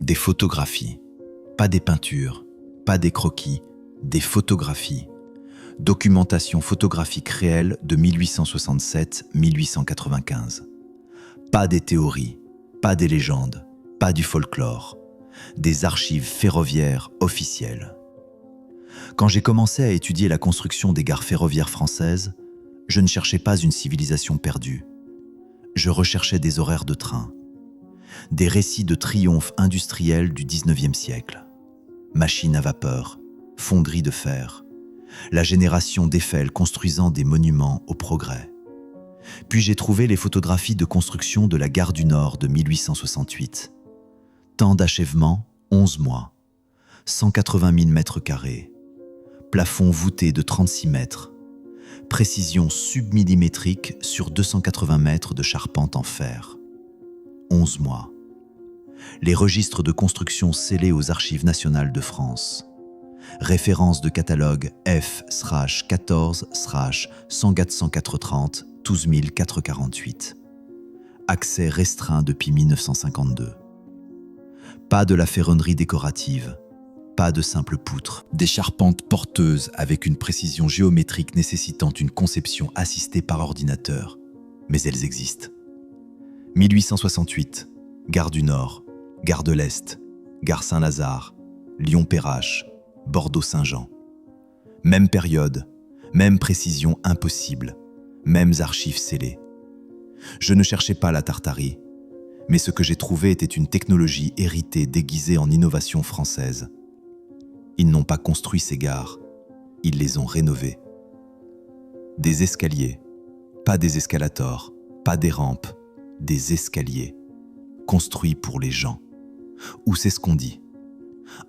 Des photographies. Pas des peintures, pas des croquis, des photographies. Documentation photographique réelle de 1867-1895. Pas des théories, pas des légendes, pas du folklore. Des archives ferroviaires officielles. Quand j'ai commencé à étudier la construction des gares ferroviaires françaises, je ne cherchais pas une civilisation perdue. Je recherchais des horaires de train, des récits de triomphe industriel du XIXe siècle. Machines à vapeur, fonderies de fer, la génération d'Eiffel construisant des monuments au progrès. Puis j'ai trouvé les photographies de construction de la gare du Nord de 1868. Temps d'achèvement, 11 mois. 180 000 mètres carrés. Plafond voûté de 36 mètres. Précision submillimétrique sur 280 mètres de charpente en fer. 11 mois. Les registres de construction scellés aux Archives nationales de France. Référence de catalogue F/14/100430-12448. Accès restreint depuis 1952. Pas de la ferronnerie décorative, pas de simples poutres, des charpentes porteuses avec une précision géométrique nécessitant une conception assistée par ordinateur, mais elles existent. 1868, gare du Nord, gare de l'Est, gare Saint-Lazare, Lyon-Perrache, Bordeaux-Saint-Jean. Même période, même précision impossible, mêmes archives scellées. Je ne cherchais pas la Tartarie, mais ce que j'ai trouvé était une technologie héritée déguisée en innovation française. Ils n'ont pas construit ces gares, ils les ont rénovées. Des escaliers, pas des escalators, pas des rampes, des escaliers, construits pour les gens. Ou c'est ce qu'on dit.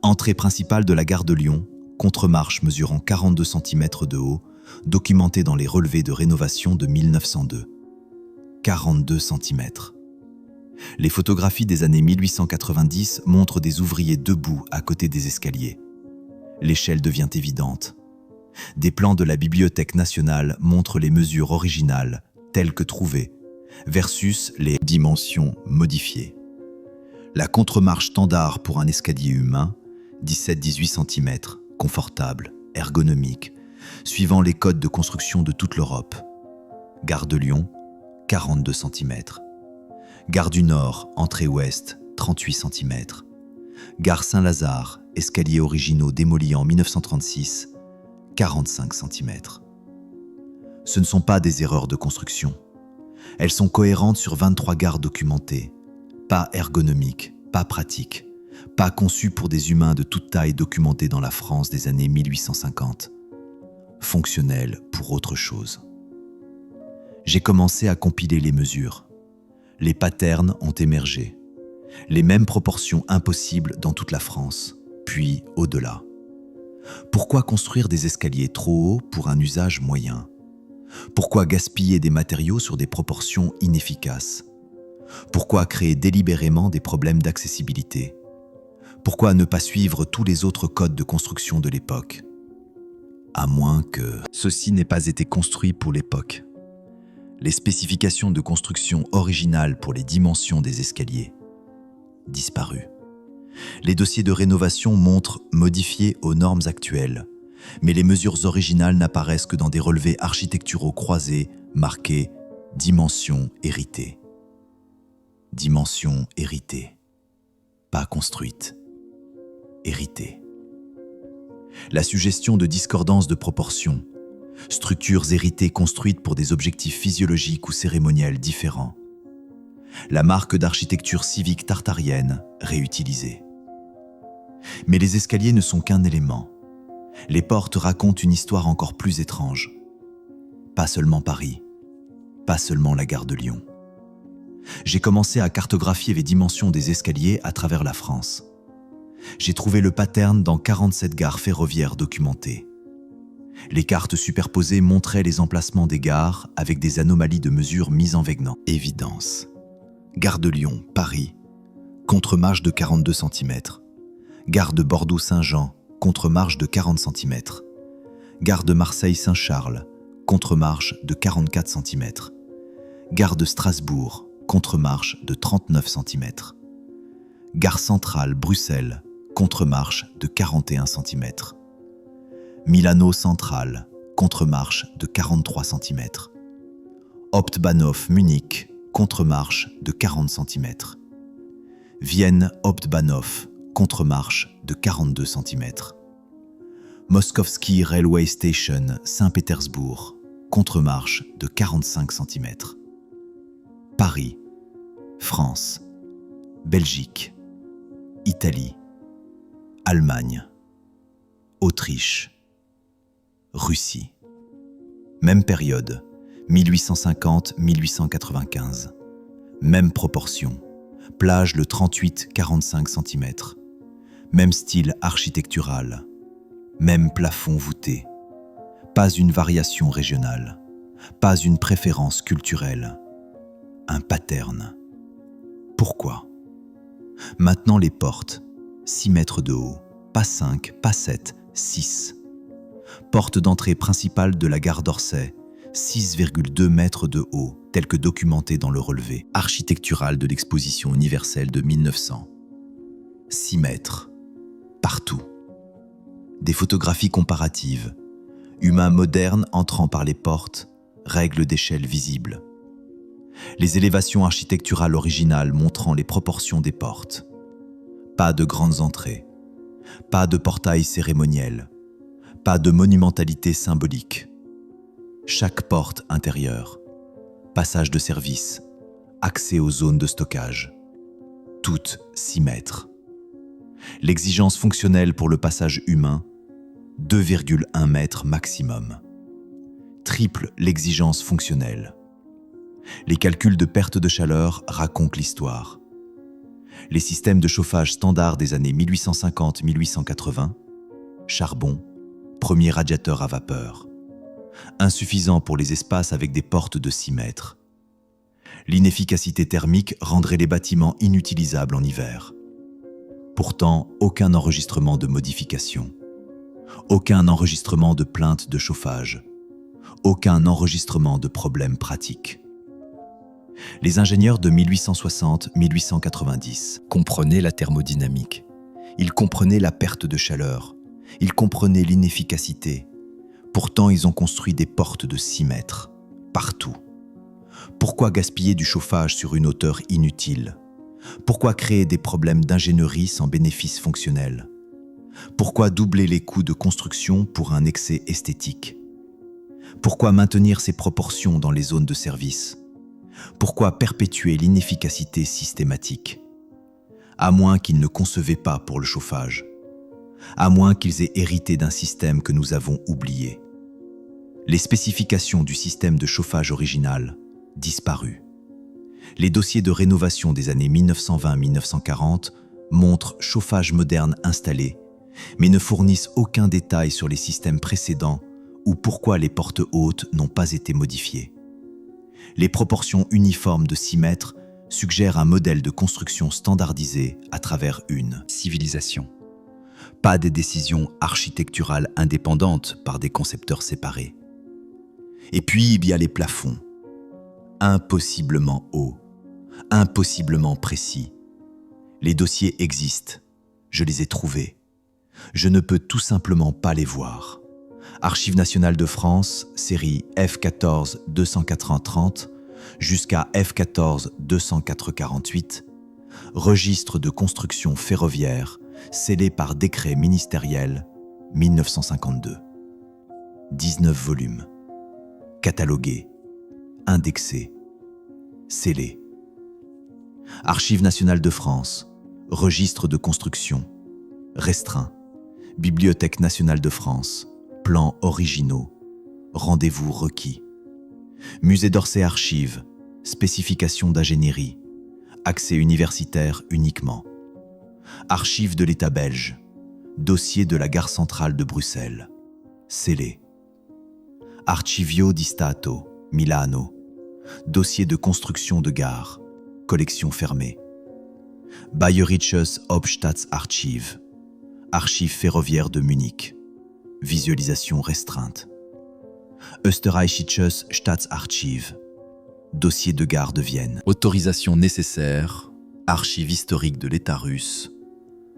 Entrée principale de la gare de Lyon, contre-marche mesurant 42 cm de haut, documentée dans les relevés de rénovation de 1902. 42 cm. Les photographies des années 1890 montrent des ouvriers debout à côté des escaliers. L'échelle devient évidente. Des plans de la Bibliothèque nationale montrent les mesures originales, telles que trouvées, versus les dimensions modifiées. La contre-marche standard pour un escalier humain, 17-18 cm, confortable, ergonomique, suivant les codes de construction de toute l'Europe. Gare de Lyon, 42 cm. Gare du Nord, entrée ouest, 38 cm. Gare Saint-Lazare, escaliers originaux démolis en 1936, 45 cm. Ce ne sont pas des erreurs de construction. Elles sont cohérentes sur 23 gares documentées, pas ergonomiques, pas pratiques, pas conçues pour des humains de toute taille documentés dans la France des années 1850. Fonctionnelles pour autre chose. J'ai commencé à compiler les mesures. Les patterns ont émergé. Les mêmes proportions impossibles dans toute la France, puis au-delà. Pourquoi construire des escaliers trop hauts pour un usage moyen? Pourquoi gaspiller des matériaux sur des proportions inefficaces? Pourquoi créer délibérément des problèmes d'accessibilité? Pourquoi ne pas suivre tous les autres codes de construction de l'époque? À moins que ceci n'ait pas été construit pour l'époque. Les spécifications de construction originales pour les dimensions des escaliers. Disparues. Les dossiers de rénovation montrent modifiés aux normes actuelles, mais les mesures originales n'apparaissent que dans des relevés architecturaux croisés marqués « Dimension héritée ». Dimension héritée. Pas construite. Héritée. La suggestion de discordance de proportions, structures héritées construites pour des objectifs physiologiques ou cérémoniels différents. La marque d'architecture civique tartarienne réutilisée. Mais les escaliers ne sont qu'un élément. Les portes racontent une histoire encore plus étrange. Pas seulement Paris, pas seulement la gare de Lyon. J'ai commencé à cartographier les dimensions des escaliers à travers la France. J'ai trouvé le pattern dans 47 gares ferroviaires documentées. Les cartes superposées montraient les emplacements des gares avec des anomalies de mesure mises en évidence. Gare de Lyon, Paris, contre-marche de 42 cm. Gare de Bordeaux-Saint-Jean, contre-marche de 40 cm. Gare de Marseille-Saint-Charles, contre-marche de 44 cm. Gare de Strasbourg, contre-marche de 39 cm. Gare centrale, Bruxelles, contre-marche de 41 cm. Milano centrale, contre-marche de 43 cm. Hauptbahnhof, Munich, contre-marche de 40 cm. Vienne, Hauptbahnhof, contre-marche de 42 cm. Moskovski Railway Station, Saint-Pétersbourg, contre-marche de 45 cm. Paris, France, Belgique, Italie, Allemagne, Autriche, Russie. Même période, 1850-1895. Même proportion, plage le 38-45 cm. Même style architectural, même plafond voûté. Pas une variation régionale, pas une préférence culturelle. Un pattern. Pourquoi? Maintenant les portes, 6 mètres de haut, pas 5, pas 7, 6. Porte d'entrée principale de la gare d'Orsay, 6,2 mètres de haut, tel que documenté dans le relevé architectural de l'exposition universelle de 1900. 6 mètres. Partout. Des photographies comparatives. Humains modernes entrant par les portes, règles d'échelle visibles. Les élévations architecturales originales montrant les proportions des portes. Pas de grandes entrées. Pas de portail cérémoniel. Pas de monumentalité symbolique. Chaque porte intérieure. Passage de service. Accès aux zones de stockage. Toutes 6 mètres. L'exigence fonctionnelle pour le passage humain, 2,1 mètres maximum. Triple l'exigence fonctionnelle. Les calculs de perte de chaleur racontent l'histoire. Les systèmes de chauffage standards des années 1850-1880, charbon, premier radiateur à vapeur. Insuffisant pour les espaces avec des portes de 6 mètres. L'inefficacité thermique rendrait les bâtiments inutilisables en hiver. Pourtant, aucun enregistrement de modification. Aucun enregistrement de plainte de chauffage. Aucun enregistrement de problèmes pratiques. Les ingénieurs de 1860-1890 comprenaient la thermodynamique. Ils comprenaient la perte de chaleur. Ils comprenaient l'inefficacité. Pourtant, ils ont construit des portes de 6 mètres, partout. Pourquoi gaspiller du chauffage sur une hauteur inutile? Pourquoi créer des problèmes d'ingénierie sans bénéfice fonctionnel? Pourquoi doubler les coûts de construction pour un excès esthétique? Pourquoi maintenir ces proportions dans les zones de service? Pourquoi perpétuer l'inefficacité systématique? À moins qu'ils ne concevaient pas pour le chauffage. À moins qu'ils aient hérité d'un système que nous avons oublié. Les spécifications du système de chauffage original, disparues. Les dossiers de rénovation des années 1920-1940 montrent chauffage moderne installé, mais ne fournissent aucun détail sur les systèmes précédents ou pourquoi les portes hautes n'ont pas été modifiées. Les proportions uniformes de 6 mètres suggèrent un modèle de construction standardisé à travers une civilisation. Pas des décisions architecturales indépendantes par des concepteurs séparés. Et puis il y a les plafonds. Impossiblement hauts, impossiblement précis. Les dossiers existent, je les ai trouvés. Je ne peux tout simplement pas les voir. Archives nationales de France, série F14 204-30 jusqu'à F14 204-48, registre de construction ferroviaire scellé par décret ministériel 1952. 19 volumes. Catalogués, indexés, scellés. Archives nationales de France, registre de construction, restreint. Bibliothèque nationale de France, plans originaux, rendez-vous requis. Musée d'Orsay Archives, spécification d'ingénierie, accès universitaire uniquement. Archives de l'État belge, dossier de la gare centrale de Bruxelles, scellé. Archivio di Stato, Milano, dossier de construction de gare, collection fermée. Bayerisches Hauptstaatsarchiv, archives ferroviaires de Munich, visualisation restreinte. Österreichisches Staatsarchiv, dossier de gare de Vienne. Autorisation nécessaire Archives historiques de l'État russe,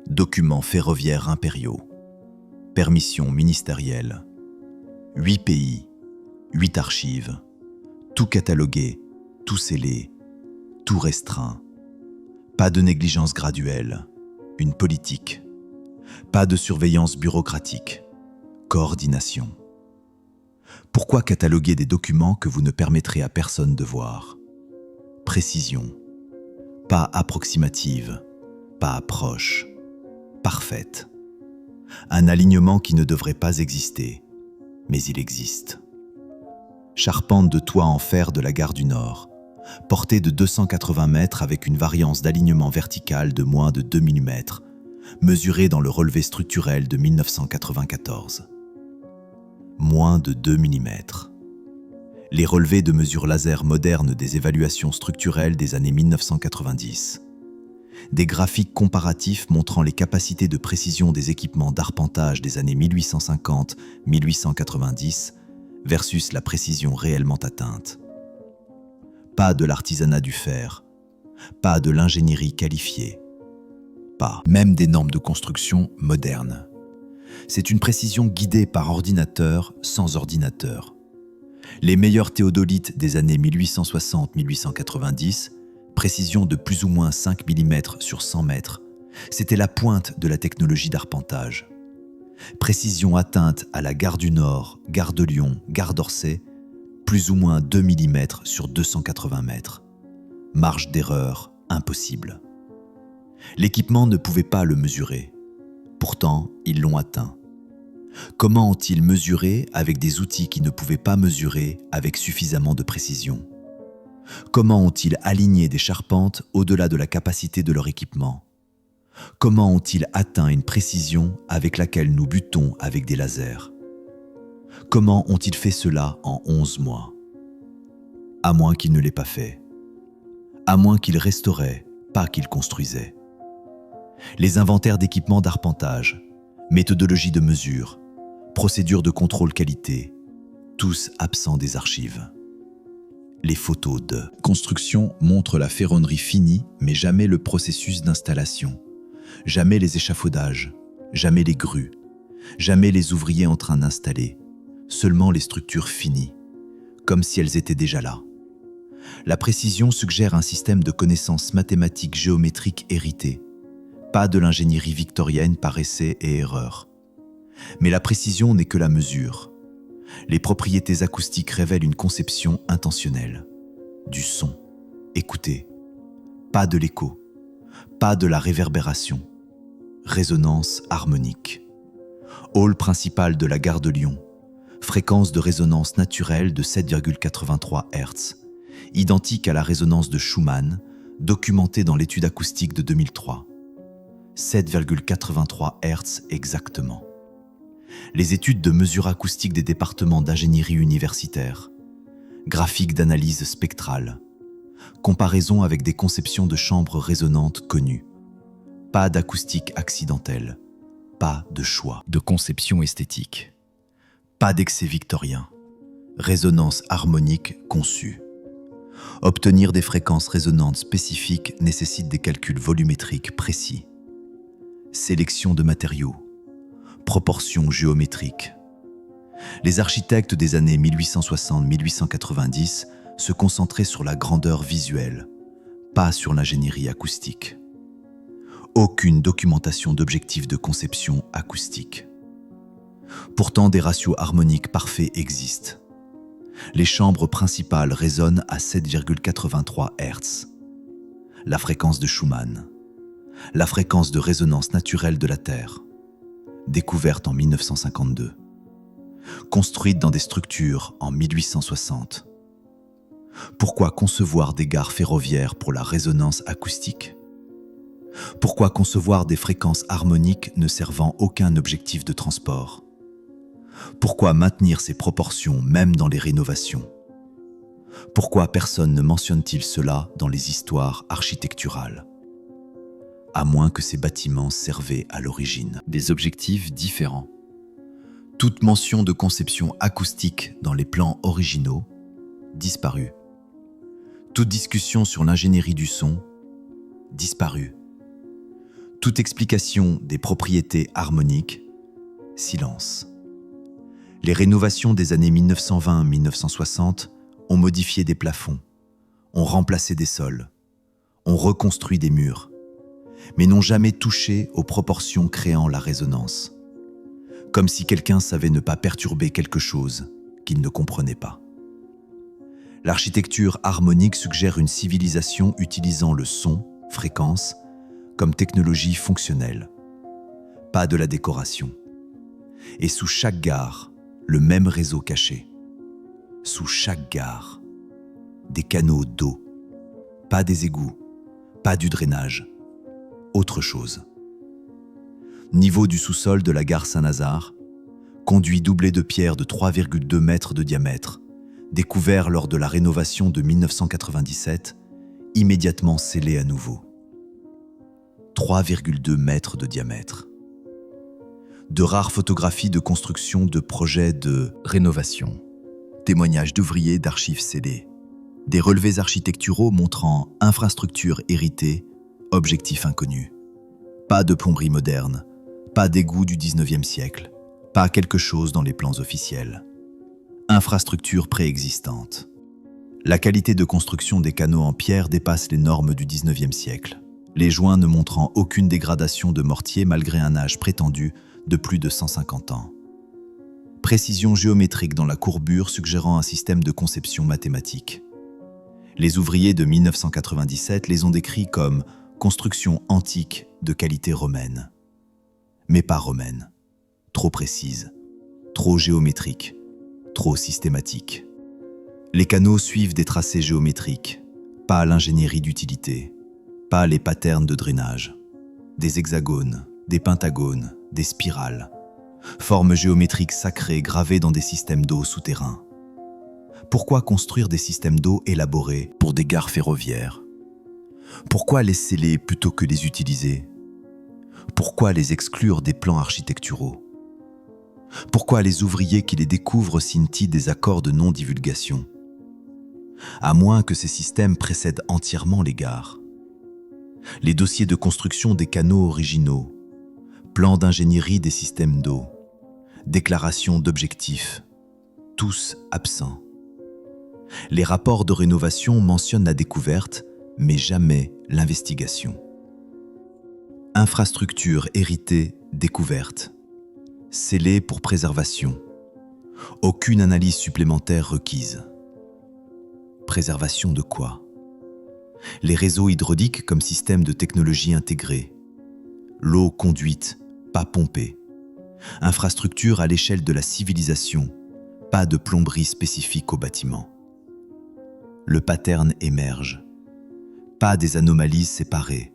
documents ferroviaires impériaux, permissions ministérielles, 8 pays, 8 archives, tout catalogué, tout scellé, tout restreint. Pas de négligence graduelle, une politique. Pas de surveillance bureaucratique, coordination. Pourquoi cataloguer des documents que vous ne permettrez à personne de voir? Précision. Pas approximative, pas proche, parfaite. Un alignement qui ne devrait pas exister, mais il existe. Charpente de toit en fer de la gare du Nord, portée de 280 mètres avec une variance d'alignement vertical de moins de 2 mm, mesurée dans le relevé structurel de 1994. Moins de 2 mm. Les relevés de mesure laser modernes des évaluations structurelles des années 1990. Des graphiques comparatifs montrant les capacités de précision des équipements d'arpentage des années 1850-1890 versus la précision réellement atteinte. Pas de l'artisanat du fer, pas de l'ingénierie qualifiée, pas même des normes de construction modernes. C'est une précision guidée par ordinateur sans ordinateur. Les meilleurs théodolites des années 1860-1890, précision de plus ou moins 5 mm sur 100 mètres, c'était la pointe de la technologie d'arpentage. Précision atteinte à la gare du Nord, gare de Lyon, gare d'Orsay, plus ou moins 2 mm sur 280 mètres. Marge d'erreur impossible. L'équipement ne pouvait pas le mesurer. Pourtant, ils l'ont atteint. Comment ont-ils mesuré avec des outils qui ne pouvaient pas mesurer avec suffisamment de précision? Comment ont-ils aligné des charpentes au-delà de la capacité de leur équipement? Comment ont-ils atteint une précision avec laquelle nous butons avec des lasers? Comment ont-ils fait cela en 11 mois? À moins qu'ils ne l'aient pas fait. À moins qu'ils restauraient, pas qu'ils construisaient. Les inventaires d'équipements d'arpentage, méthodologie de mesure, procédures de contrôle qualité, tous absents des archives. Les photos de construction montrent la ferronnerie finie, mais jamais le processus d'installation, jamais les échafaudages, jamais les grues, jamais les ouvriers en train d'installer, seulement les structures finies, comme si elles étaient déjà là. La précision suggère un système de connaissances mathématiques géométriques hérité, pas de l'ingénierie victorienne par essai et erreur. Mais la précision n'est que la mesure. Les propriétés acoustiques révèlent une conception intentionnelle. Du son. Écoutez. Pas de l'écho. Pas de la réverbération. Résonance harmonique. Hall principal de la gare de Lyon. Fréquence de résonance naturelle de 7,83 Hz. Identique à la résonance de Schumann, documentée dans l'étude acoustique de 2003. 7,83 Hz exactement. Les études de mesure acoustique des départements d'ingénierie universitaire, graphiques d'analyse spectrale, comparaison avec des conceptions de chambres résonantes connues, pas d'acoustique accidentelle, pas de choix de conception esthétique, pas d'excès victorien, résonance harmonique conçue. Obtenir des fréquences résonantes spécifiques nécessite des calculs volumétriques précis. Sélection de matériaux, proportions géométriques. Les architectes des années 1860-1890 se concentraient sur la grandeur visuelle, pas sur l'ingénierie acoustique. Aucune documentation d'objectifs de conception acoustique. Pourtant, des ratios harmoniques parfaits existent. Les chambres principales résonnent à 7,83 Hz. La fréquence de Schumann. La fréquence de résonance naturelle de la Terre, découverte en 1952, construite dans des structures en 1860. Pourquoi concevoir des gares ferroviaires pour la résonance acoustique? Pourquoi concevoir des fréquences harmoniques ne servant aucun objectif de transport? Pourquoi maintenir ces proportions même dans les rénovations? Pourquoi personne ne mentionne-t-il cela dans les histoires architecturales? À moins que ces bâtiments servaient à l'origine des objectifs différents. Toute mention de conception acoustique dans les plans originaux disparue. Toute discussion sur l'ingénierie du son disparu. Toute explication des propriétés harmoniques, silence. Les rénovations des années 1920-1960 ont modifié des plafonds, ont remplacé des sols, ont reconstruit des murs, mais n'ont jamais touché aux proportions créant la résonance. Comme si quelqu'un savait ne pas perturber quelque chose qu'il ne comprenait pas. L'architecture harmonique suggère une civilisation utilisant le son, fréquence, comme technologie fonctionnelle. Pas de la décoration. Et sous chaque gare, le même réseau caché. Sous chaque gare, des canaux d'eau. Pas des égouts, pas du drainage. Autre chose. Niveau du sous-sol de la gare Saint-Lazare, conduit doublé de pierre de 3,2 mètres de diamètre, découvert lors de la rénovation de 1997, immédiatement scellé à nouveau. 3,2 mètres de diamètre. De rares photographies de construction de projets de rénovation, témoignages d'ouvriers d'archives scellées, des relevés architecturaux montrant infrastructures héritées, objectifs inconnus. Pas de plomberie moderne, pas d'égout du 19e siècle, pas quelque chose dans les plans officiels. Infrastructure préexistante. La qualité de construction des canaux en pierre dépasse les normes du 19e siècle, les joints ne montrant aucune dégradation de mortier malgré un âge prétendu de plus de 150 ans. Précision géométrique dans la courbure suggérant un système de conception mathématique. Les ouvriers de 1997 les ont décrits comme construction antique de qualité romaine. Mais pas romaine. Trop précise, trop géométrique, trop systématique. Les canaux suivent des tracés géométriques, pas l'ingénierie d'utilité, pas les patterns de drainage. Des hexagones, des pentagones, des spirales. Formes géométriques sacrées gravées dans des systèmes d'eau souterrains. Pourquoi construire des systèmes d'eau élaborés pour des gares ferroviaires? Pourquoi les sceller plutôt que les utiliser? Pourquoi les exclure des plans architecturaux? Pourquoi les ouvriers qui les découvrent signent-ils des accords de non-divulgation? À moins que ces systèmes précèdent entièrement les gares. Les dossiers de construction des canaux originaux, plans d'ingénierie des systèmes d'eau, déclarations d'objectifs, tous absents. Les rapports de rénovation mentionnent la découverte, mais jamais l'investigation. Infrastructure héritée, découverte. Scellée pour préservation. Aucune analyse supplémentaire requise. Préservation de quoi? Les réseaux hydrauliques comme système de technologie intégrée. L'eau conduite, pas pompée. Infrastructure à l'échelle de la civilisation, pas de plomberie spécifique au bâtiment. Le pattern émerge. Pas des anomalies séparées.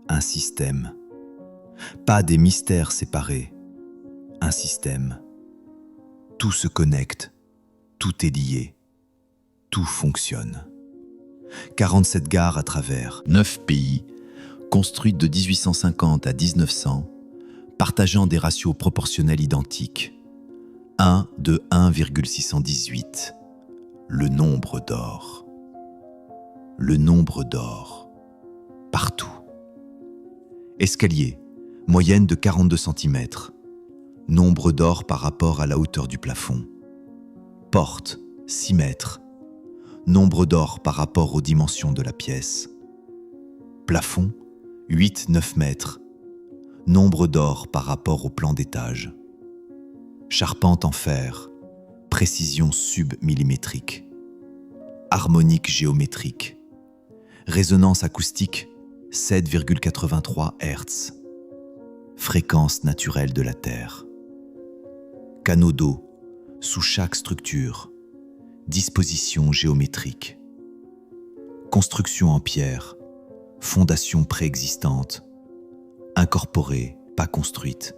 Un système. Pas des mystères séparés. Un système. Tout se connecte. Tout est lié. Tout fonctionne. 47 gares à travers 9 pays, construites de 1850 à 1900, partageant des ratios proportionnels identiques. 1 de 1,618. Le nombre d'or. Le nombre d'or. Partout. Escalier, moyenne de 42 cm. Nombre d'or par rapport à la hauteur du plafond. Porte, 6 mètres. Nombre d'or par rapport aux dimensions de la pièce. Plafond, 8-9 mètres. Nombre d'or par rapport au plan d'étage. Charpente en fer, précision submillimétrique. Harmonique géométrique. Résonance acoustique, 7,83 Hz. Fréquence naturelle de la Terre. Canaux d'eau, sous chaque structure. Disposition géométrique. Construction en pierre. Fondation préexistante. Incorporée, pas construite.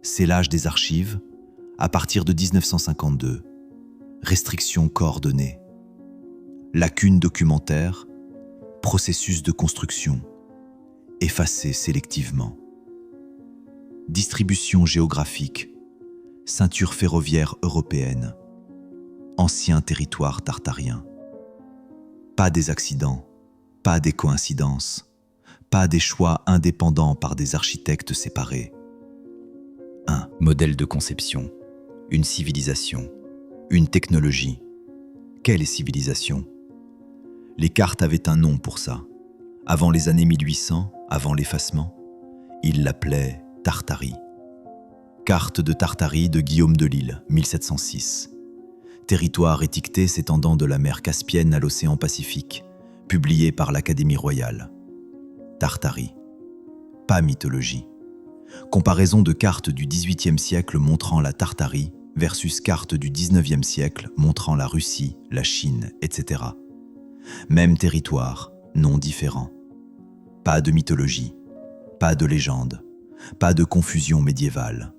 Scellage des archives, à partir de 1952. Restrictions coordonnées. Lacunes documentaires. Processus de construction. Effacé sélectivement. Distribution géographique. Ceinture ferroviaire européenne. Ancien territoire tartarien. Pas des accidents, Pas des coïncidences, pas des choix indépendants par des architectes séparés. 1. Modèle de conception, une civilisation, une technologie. Quelle est civilisation? Les cartes avaient un nom pour ça. Avant les années 1800, avant l'effacement, ils l'appelaient Tartarie. Carte de Tartarie de Guillaume de Lille, 1706. Territoire étiqueté s'étendant de la mer Caspienne à l'océan Pacifique, publié par l'Académie royale. Tartarie. Pas mythologie. Comparaison de cartes du XVIIIe siècle montrant la Tartarie versus cartes du XIXe siècle montrant la Russie, la Chine, etc. Même territoire, nom différent. Pas de mythologie, pas de légende, pas de confusion médiévale.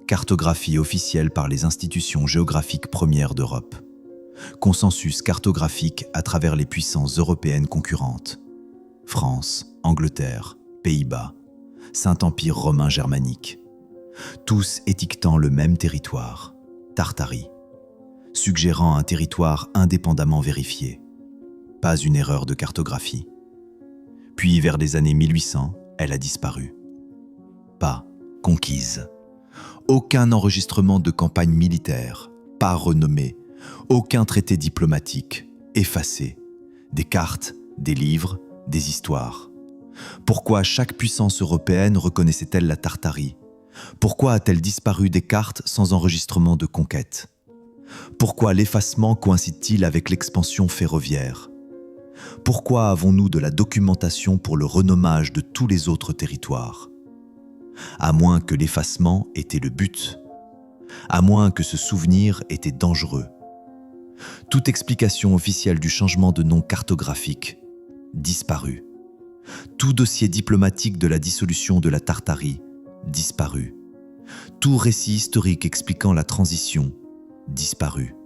Cartographie officielle par les institutions géographiques premières d'Europe. Consensus cartographique à travers les puissances européennes concurrentes. France, Angleterre, Pays-Bas, Saint-Empire romain germanique. Tous étiquetant le même territoire, Tartarie, suggérant un territoire indépendamment vérifié. Pas une erreur de cartographie. Puis vers les années 1800, elle a disparu. Pas conquise. Aucun enregistrement de campagne militaire, pas renommé, aucun traité diplomatique, effacé. Des cartes, des livres, des histoires. Pourquoi chaque puissance européenne reconnaissait-elle la Tartarie? Pourquoi a-t-elle disparu des cartes sans enregistrement de conquête? Pourquoi l'effacement coïncide-t-il avec l'expansion ferroviaire? Pourquoi avons-nous de la documentation pour le renommage de tous les autres territoires? À moins que l'effacement était le but, à moins que ce souvenir était dangereux. Toute explication officielle du changement de nom cartographique, disparue. Tout dossier diplomatique de la dissolution de la Tartarie, disparu. Tout récit historique expliquant la transition, disparu.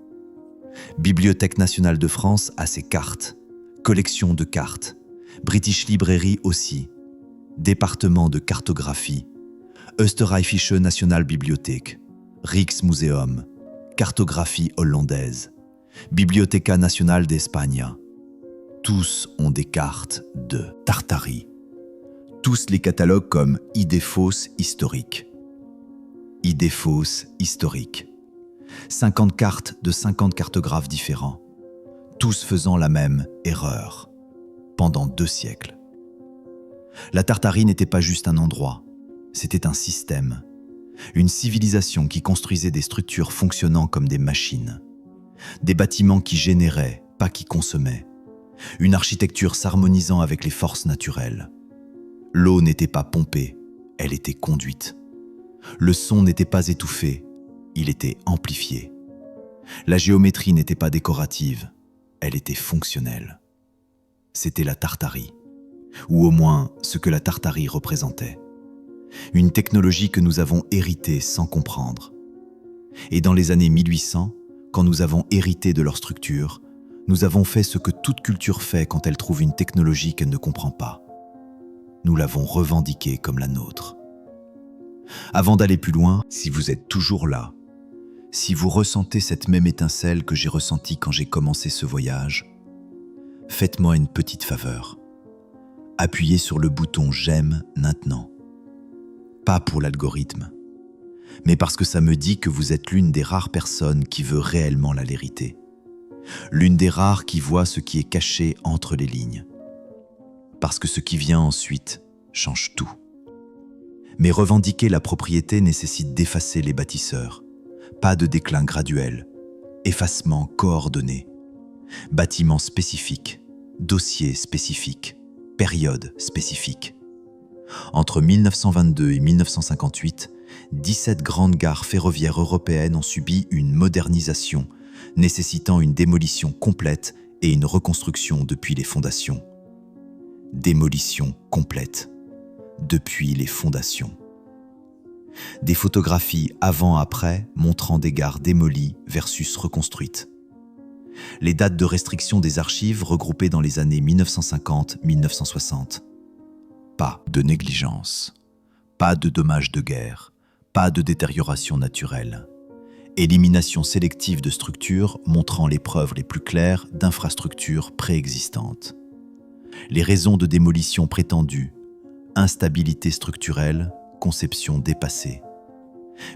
Bibliothèque nationale de France a ses cartes, collection de cartes, British Library aussi, département de cartographie, Österreichische Nationalbibliothek, Rijksmuseum, cartographie hollandaise, Biblioteca Nacional de España. Tous ont des cartes de Tartarie. Tous les cataloguent comme idées fausses historiques. Idées fausses historiques. 50 cartes de 50 cartographes différents, tous faisant la même erreur, pendant 2 siècles. La Tartarie n'était pas juste un endroit, c'était un système, une civilisation qui construisait des structures fonctionnant comme des machines, des bâtiments qui généraient, pas qui consommaient, une architecture s'harmonisant avec les forces naturelles. L'eau n'était pas pompée, elle était conduite. Le son n'était pas étouffé, il était amplifié. La géométrie n'était pas décorative, elle était fonctionnelle. C'était la Tartarie, ou au moins ce que la Tartarie représentait. Une technologie que nous avons héritée sans comprendre. Et dans les années 1800, quand nous avons hérité de leur structure, nous avons fait ce que toute culture fait quand elle trouve une technologie qu'elle ne comprend pas. Nous l'avons revendiquée comme la nôtre. Avant d'aller plus loin, si vous êtes toujours là, si vous ressentez cette même étincelle que j'ai ressentie quand j'ai commencé ce voyage, faites-moi une petite faveur. Appuyez sur le bouton « J'aime » maintenant. Pas pour l'algorithme, mais parce que ça me dit que vous êtes l'une des rares personnes qui veut réellement la vérité. L'une des rares qui voit ce qui est caché entre les lignes. Parce que ce qui vient ensuite change tout. Mais revendiquer la propriété nécessite d'effacer les bâtisseurs. Pas de déclin graduel, effacement coordonné. Bâtiments spécifiques, dossiers spécifiques, périodes spécifiques. Entre 1922 et 1958, 17 grandes gares ferroviaires européennes ont subi une modernisation, nécessitant une démolition complète et une reconstruction depuis les fondations. Démolition complète, depuis les fondations. Des photographies avant-après montrant des gares démolies versus reconstruites. Les dates de restriction des archives regroupées dans les années 1950-1960. Pas de négligence, pas de dommages de guerre, pas de détérioration naturelle. Élimination sélective de structures montrant les preuves les plus claires d'infrastructures préexistantes. Les raisons de démolition prétendues, instabilité structurelle, conception dépassée.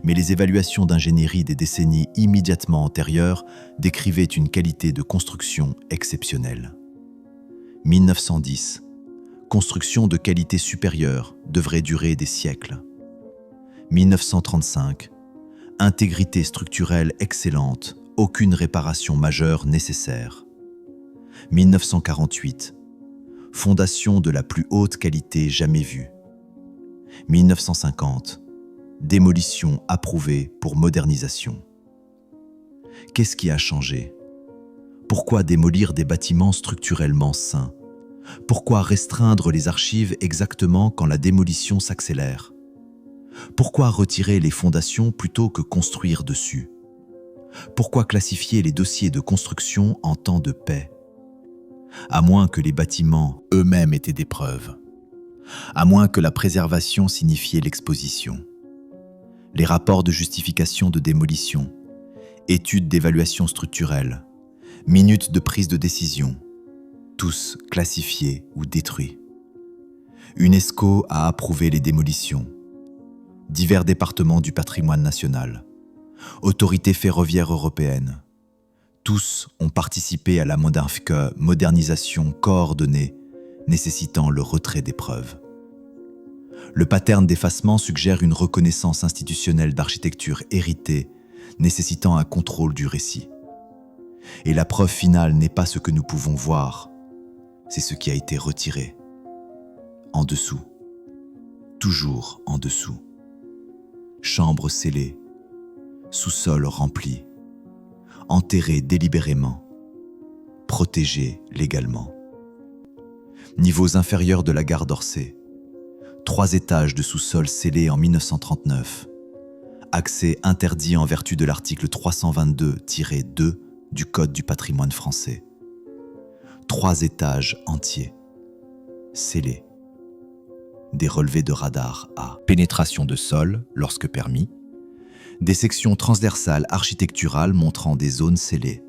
Mais les évaluations d'ingénierie des décennies immédiatement antérieures décrivaient une qualité de construction exceptionnelle. 1910. Construction de qualité supérieure devrait durer des siècles. 1935. Intégrité structurelle excellente, aucune réparation majeure nécessaire. 1948. Fondation de la plus haute qualité jamais vue. 1950. Démolition approuvée pour modernisation. Qu'est-ce qui a changé? Pourquoi démolir des bâtiments structurellement sains? Pourquoi restreindre les archives exactement quand la démolition s'accélère? Pourquoi retirer les fondations plutôt que construire dessus? Pourquoi classifier les dossiers de construction en temps de paix? À moins que les bâtiments eux-mêmes étaient des preuves. À moins que la préservation signifiait l'exposition. Les rapports de justification de démolition, études d'évaluation structurelle, minutes de prise de décision, tous classifiés ou détruits. UNESCO a approuvé les démolitions. Divers départements du patrimoine national, autorités ferroviaires européennes, tous ont participé à la modernisation coordonnée nécessitant le retrait des preuves. Le pattern d'effacement suggère une reconnaissance institutionnelle d'architecture héritée nécessitant un contrôle du récit. Et la preuve finale n'est pas ce que nous pouvons voir, c'est ce qui a été retiré. En dessous, toujours en dessous. Chambre scellée, sous-sol rempli, enterré délibérément, protégé légalement. Niveaux inférieurs de la gare d'Orsay, 3 étages de sous-sol scellés en 1939, accès interdit en vertu de l'article 322-2 du Code du patrimoine français. 3 étages entiers, scellés. Des relevés de radar à pénétration de sol, lorsque permis, des sections transversales architecturales montrant des zones scellées,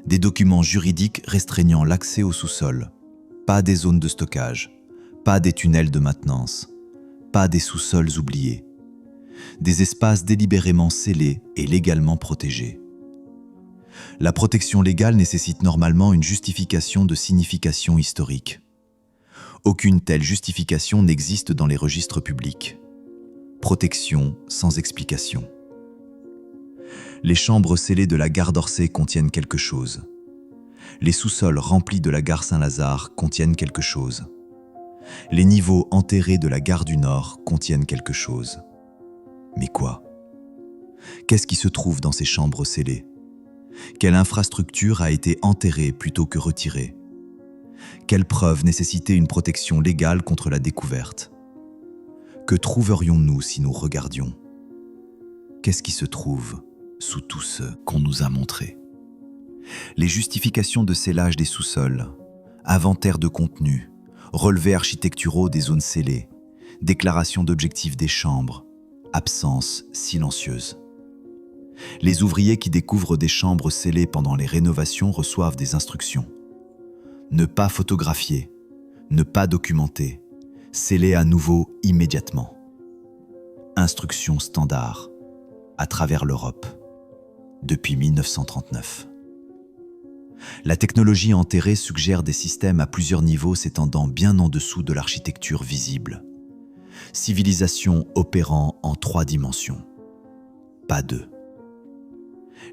des documents juridiques restreignant l'accès au sous-sol, pas des zones de stockage, pas des tunnels de maintenance, pas des sous-sols oubliés, des espaces délibérément scellés et légalement protégés. La protection légale nécessite normalement une justification de signification historique. Aucune telle justification n'existe dans les registres publics. Protection sans explication. Les chambres scellées de la gare d'Orsay contiennent quelque chose. Les sous-sols remplis de la gare Saint-Lazare contiennent quelque chose. Les niveaux enterrés de la gare du Nord contiennent quelque chose. Mais quoi? Qu'est-ce qui se trouve dans ces chambres scellées? Quelle infrastructure a été enterrée plutôt que retirée? Quelle preuve nécessitait une protection légale contre la découverte? Que trouverions-nous si nous regardions? Qu'est-ce qui se trouve sous tout ce qu'on nous a montré? Les justifications de scellage des sous-sols, inventaire de contenu, relevés architecturaux des zones scellées, déclaration d'objectifs des chambres, absence silencieuse. Les ouvriers qui découvrent des chambres scellées pendant les rénovations reçoivent des instructions. Ne pas photographier, ne pas documenter, sceller à nouveau immédiatement. Instructions standards à travers l'Europe depuis 1939. La technologie enterrée suggère des systèmes à plusieurs niveaux s'étendant bien en dessous de l'architecture visible. Civilisation opérant en 3 dimensions, pas 2.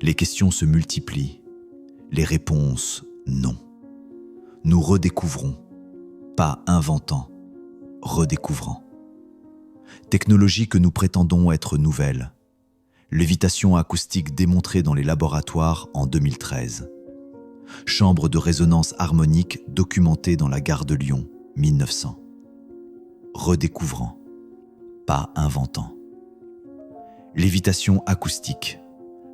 Les questions se multiplient, les réponses non. Nous redécouvrons, pas inventant, redécouvrant. Technologie que nous prétendons être nouvelle. Lévitation acoustique démontrée dans les laboratoires en 2013. Chambre de résonance harmonique documentée dans la gare de Lyon, 1900. Redécouvrant, pas inventant. Lévitation acoustique.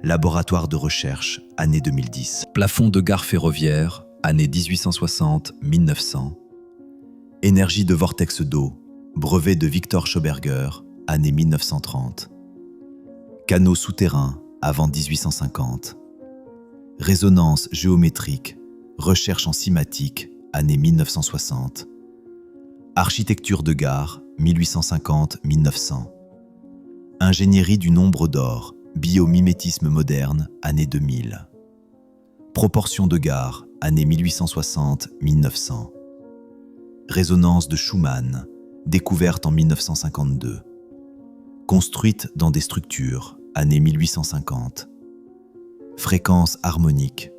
Laboratoire de recherche, année 2010. Plafond de gare ferroviaire, année 1860-1900. Énergie de vortex d'eau, brevet de Victor Schauberger, année 1930. Canaux souterrains, avant 1850. Résonance géométrique, recherche en cinématique, années 1960. Architecture de gare, 1850-1900. Ingénierie du nombre d'or, biomimétisme moderne, année 2000. Proportion de gare, année 1860-1900. Résonance de Schumann, découverte en 1952. Construite dans des structures, année 1850. Fréquence harmonique,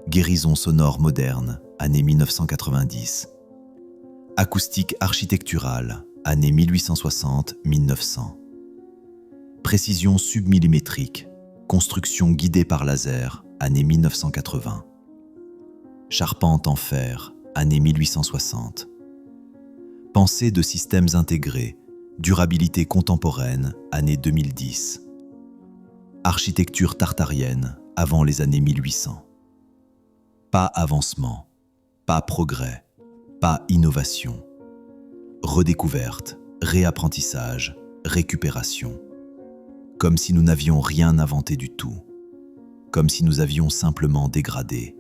guérison sonore moderne, année 1990. Acoustique architecturale, année 1860-1900. Précision submillimétrique, construction guidée par laser, année 1980. Charpente en fer, année 1860. Pensée de systèmes intégrés, durabilité contemporaine, année 2010. Architecture tartarienne, avant les années 1800. Pas avancement, pas progrès, pas innovation. Redécouverte, réapprentissage, récupération. Comme si nous n'avions rien inventé du tout. Comme si nous avions simplement dégradé.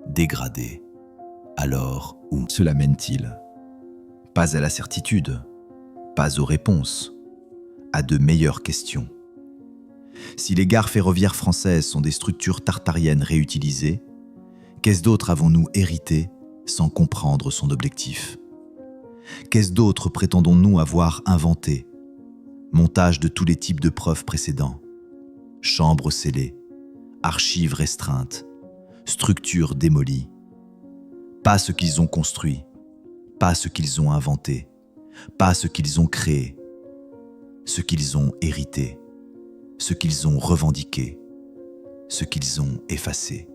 Dégradé. Alors, où cela mène-t-il ? Pas à la certitude, pas aux réponses, à de meilleures questions. Si les gares ferroviaires françaises sont des structures tartariennes réutilisées, qu'est-ce d'autre avons-nous hérité sans comprendre son objectif ? Qu'est-ce d'autre prétendons-nous avoir inventé ? Montage de tous les types de preuves précédents, chambres scellées, archives restreintes, structures démolies. Pas ce qu'ils ont construit, pas ce qu'ils ont inventé, pas ce qu'ils ont créé, ce qu'ils ont hérité, ce qu'ils ont revendiqué, ce qu'ils ont effacé.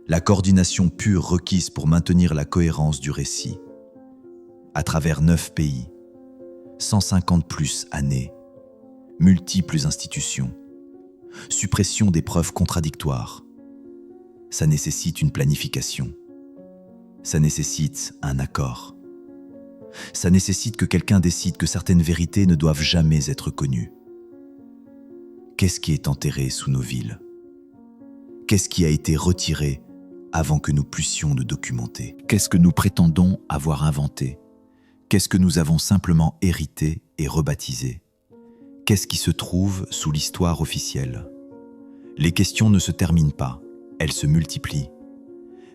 La coordination pure requise pour maintenir la cohérence du récit. À travers 9 pays, 150 plus années, multiples institutions, suppression des preuves contradictoires. Ça nécessite une planification. Ça nécessite un accord. Ça nécessite que quelqu'un décide que certaines vérités ne doivent jamais être connues. Qu'est-ce qui est enterré sous nos villes ? Qu'est-ce qui a été retiré avant que nous puissions le documenter ? Qu'est-ce que nous prétendons avoir inventé ? Qu'est-ce que nous avons simplement hérité et rebaptisé ? Qu'est-ce qui se trouve sous l'histoire officielle ? Les questions ne se terminent pas, elles se multiplient.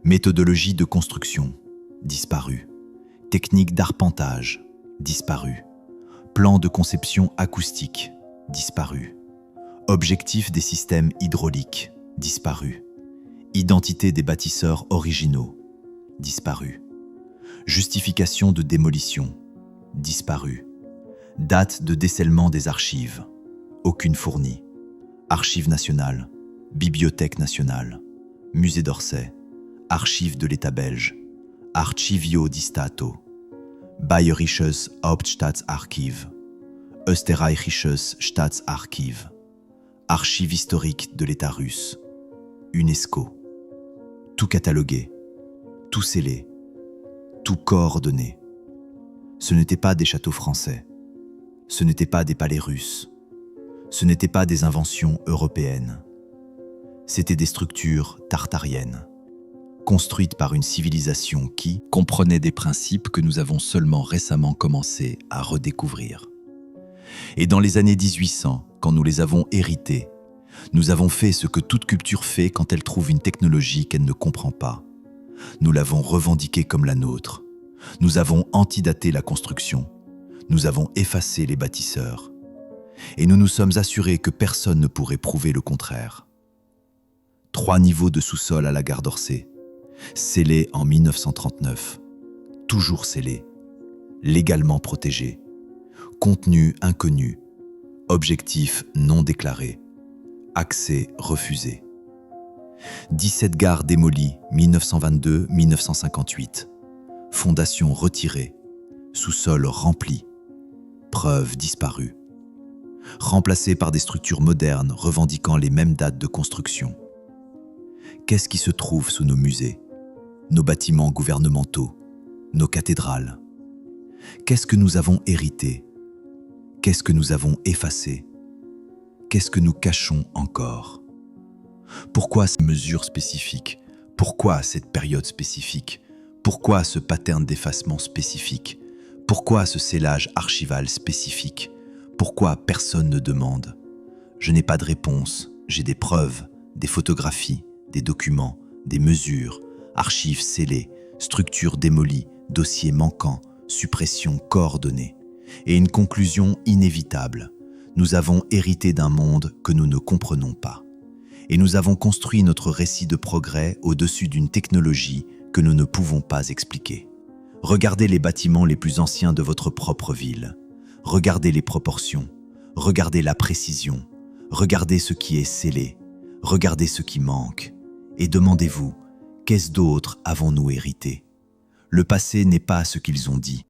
Méthodologie de construction, disparue. Technique d'arpentage, disparue. Plan de conception acoustique, disparu. Objectif des systèmes hydrauliques, disparu. Identité des bâtisseurs originaux, disparu. Justification de démolition, disparu. Date de décèlement des archives, aucune fournie. Archives nationales, Bibliothèque nationale, Musée d'Orsay, Archives de l'État belge, Archivio di Stato, Bayerisches Hauptstaatsarchiv, Österreichisches Staatsarchiv, Archives historiques de l'État russe, UNESCO. Tout catalogué, tout scellé, tout coordonné. Ce n'étaient pas des châteaux français, ce n'étaient pas des palais russes, ce n'étaient pas des inventions européennes. C'étaient des structures tartariennes, construites par une civilisation qui comprenait des principes que nous avons seulement récemment commencé à redécouvrir. Et dans les années 1800, quand nous les avons hérités, nous avons fait ce que toute culture fait quand elle trouve une technologie qu'elle ne comprend pas. Nous l'avons revendiquée comme la nôtre. Nous avons antidaté la construction. Nous avons effacé les bâtisseurs. Et nous nous sommes assurés que personne ne pourrait prouver le contraire. 3 niveaux de sous-sol à la gare d'Orsay, scellés en 1939, toujours scellés, légalement protégés, contenu inconnu, objectif non déclaré, accès refusé. 17 gares démolies 1922-1958, fondation retirée, sous-sol rempli, preuves disparues, remplacées par des structures modernes revendiquant les mêmes dates de construction. Qu'est-ce qui se trouve sous nos musées, nos bâtiments gouvernementaux, nos cathédrales ? Qu'est-ce que nous avons hérité ? Qu'est-ce que nous avons effacé ? Qu'est-ce que nous cachons encore ? Pourquoi ces mesures spécifiques ? Pourquoi cette période spécifique ? Pourquoi ce pattern d'effacement spécifique? Pourquoi ce scellage archival spécifique? Pourquoi personne ne demande? Je n'ai pas de réponse, j'ai des preuves, des photographies, des documents, des mesures, archives scellées, structures démolies, dossiers manquants, suppressions coordonnées. Et une conclusion inévitable. Nous avons hérité d'un monde que nous ne comprenons pas. Et nous avons construit notre récit de progrès au-dessus d'une technologie que nous ne pouvons pas expliquer. Regardez les bâtiments les plus anciens de votre propre ville. Regardez les proportions. Regardez la précision. Regardez ce qui est scellé. Regardez ce qui manque. Et demandez-vous, qu'est-ce d'autre avons-nous hérité? Le passé n'est pas ce qu'ils ont dit.